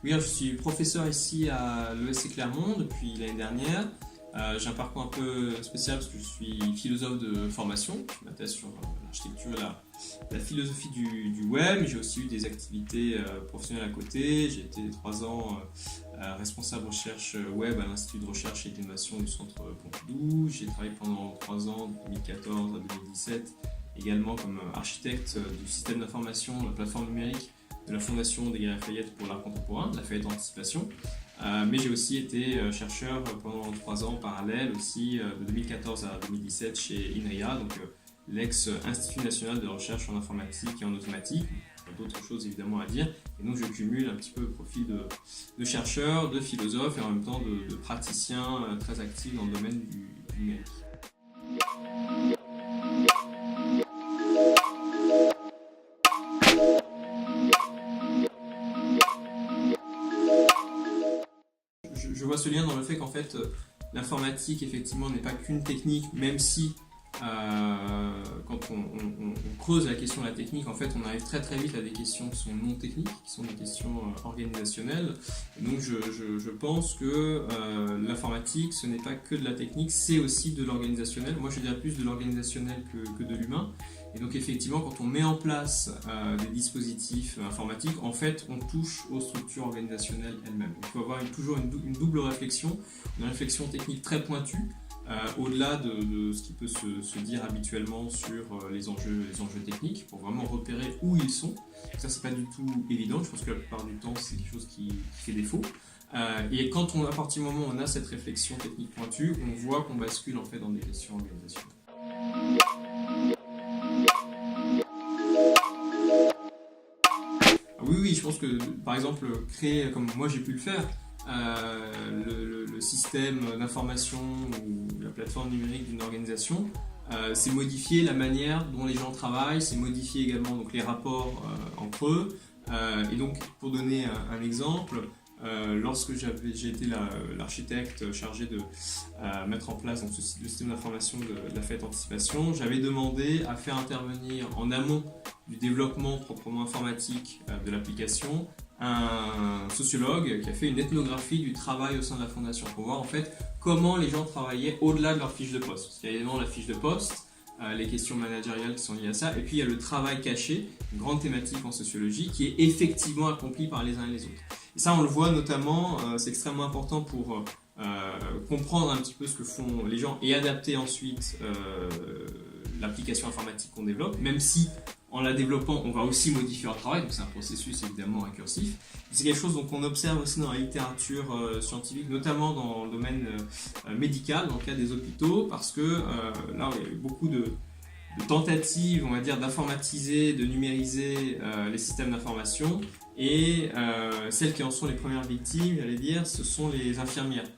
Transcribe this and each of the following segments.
Oui, alors, je suis professeur ici à l'ESC Clermont depuis l'année dernière. J'ai un parcours un peu spécial parce que je suis philosophe de formation. Je m'intéresse sur l'architecture et la philosophie du web. J'ai aussi eu des activités professionnelles à côté. J'ai été 3 ans responsable recherche web à l'Institut de recherche et d'innovation du Centre Pompidou. J'ai travaillé pendant 3 ans, de 2014 à 2017, également comme architecte du système d'information de la plateforme numérique de la Fondation des Galeries Lafayette pour l'art contemporain, Lafayette Anticipation. Mais j'ai aussi été chercheur pendant 3 ans en parallèle, aussi de 2014 à 2017 chez INRIA, donc l'ex-Institut national de recherche en informatique et en automatique. Il y a d'autres choses évidemment à dire. Et donc je cumule un petit peu le profil de chercheur, de philosophe et en même temps de praticien très actif dans le domaine du numérique. Je vois ce lien dans le fait qu'en fait l'informatique effectivement n'est pas qu'une technique, même si quand on creuse la question de la technique, en fait on arrive très très vite à des questions qui sont non techniques, qui sont des questions organisationnelles. Et donc je pense que l'informatique ce n'est pas que de la technique, c'est aussi de l'organisationnel. Moi je dirais plus de l'organisationnel que de l'humain. Et donc effectivement, quand on met en place des dispositifs informatiques, en fait, on touche aux structures organisationnelles elles-mêmes. Il faut avoir toujours une double réflexion, une réflexion technique très pointue, au-delà de ce qui peut se dire habituellement sur les enjeux techniques, pour vraiment repérer où ils sont. Ça, c'est pas du tout évident. Je pense que la plupart du temps, c'est quelque chose qui fait défaut. Et à partir du moment où on a cette réflexion technique pointue, on voit qu'on bascule en fait dans des questions organisationnelles. Oui, je pense que, par exemple, créer, comme moi j'ai pu le faire, le système d'information ou la plateforme numérique d'une organisation, c'est modifier la manière dont les gens travaillent, c'est modifier également donc, les rapports entre eux. Et donc, pour donner un exemple, lorsque j'ai été l'architecte chargé de mettre en place donc, le système d'information de Lafayette Anticipation, j'avais demandé à faire intervenir en amont du développement proprement informatique de l'application un sociologue qui a fait une ethnographie du travail au sein de la fondation pour voir en fait comment les gens travaillaient au-delà de leur fiche de poste. Parce qu'il y a évidemment la fiche de poste, les questions managériales qui sont liées à ça, et puis il y a le travail caché, une grande thématique en sociologie qui est effectivement accompli par les uns et les autres. Et ça on le voit notamment, c'est extrêmement important pour comprendre un petit peu ce que font les gens et adapter ensuite l'application informatique qu'on développe, même si en la développant, on va aussi modifier leur travail, donc c'est un processus évidemment incursif. C'est quelque chose qu'on observe aussi dans la littérature scientifique, notamment dans le domaine médical, dans le cas des hôpitaux, parce que là, il y a eu beaucoup de tentatives, on va dire, d'informatiser, de numériser les systèmes d'information, et celles qui en sont les premières victimes, j'allais dire, ce sont les infirmières.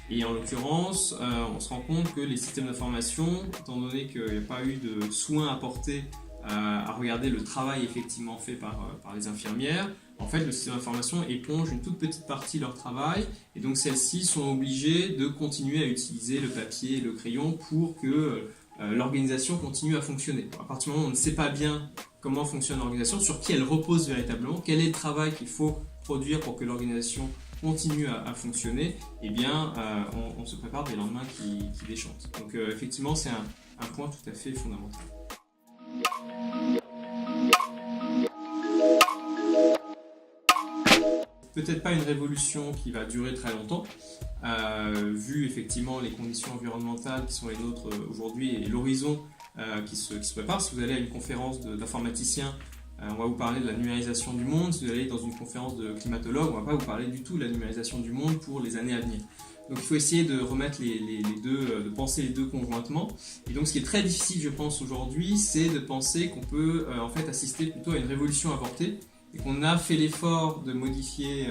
Et en l'occurrence, on se rend compte que les systèmes d'information, étant donné qu'il n'y a pas eu de soins apportés à regarder le travail effectivement fait par les infirmières, en fait le système d'information éponge une toute petite partie de leur travail et donc celles-ci sont obligées de continuer à utiliser le papier et le crayon pour que l'organisation continue à fonctionner. À partir du moment où on ne sait pas bien comment fonctionne l'organisation, sur qui elle repose véritablement, quel est le travail qu'il faut produire pour que l'organisation continue à fonctionner, eh bien on se prépare des lendemains qui déchantent. Donc effectivement c'est un point tout à fait fondamental. Peut-être pas une révolution qui va durer très longtemps, vu effectivement les conditions environnementales qui sont les nôtres aujourd'hui et l'horizon qui se prépare. Si vous allez à une conférence d'informaticiens, on va vous parler de la numérisation du monde. Si vous allez dans une conférence de climatologues, on ne va pas vous parler du tout de la numérisation du monde pour les années à venir. Donc il faut essayer de remettre les deux, de penser les deux conjointement. Et donc ce qui est très difficile, je pense, aujourd'hui, c'est de penser qu'on peut en fait assister plutôt à une révolution avortée et qu'on a fait l'effort de modifier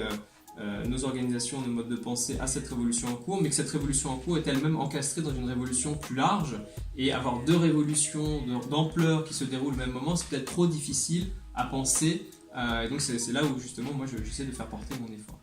nos organisations, nos modes de pensée à cette révolution en cours, mais que cette révolution en cours est elle-même encastrée dans une révolution plus large. Et avoir deux révolutions d'ampleur qui se déroulent au même moment, c'est peut-être trop difficile à penser. Et donc c'est là où justement moi j'essaie de faire porter mon effort.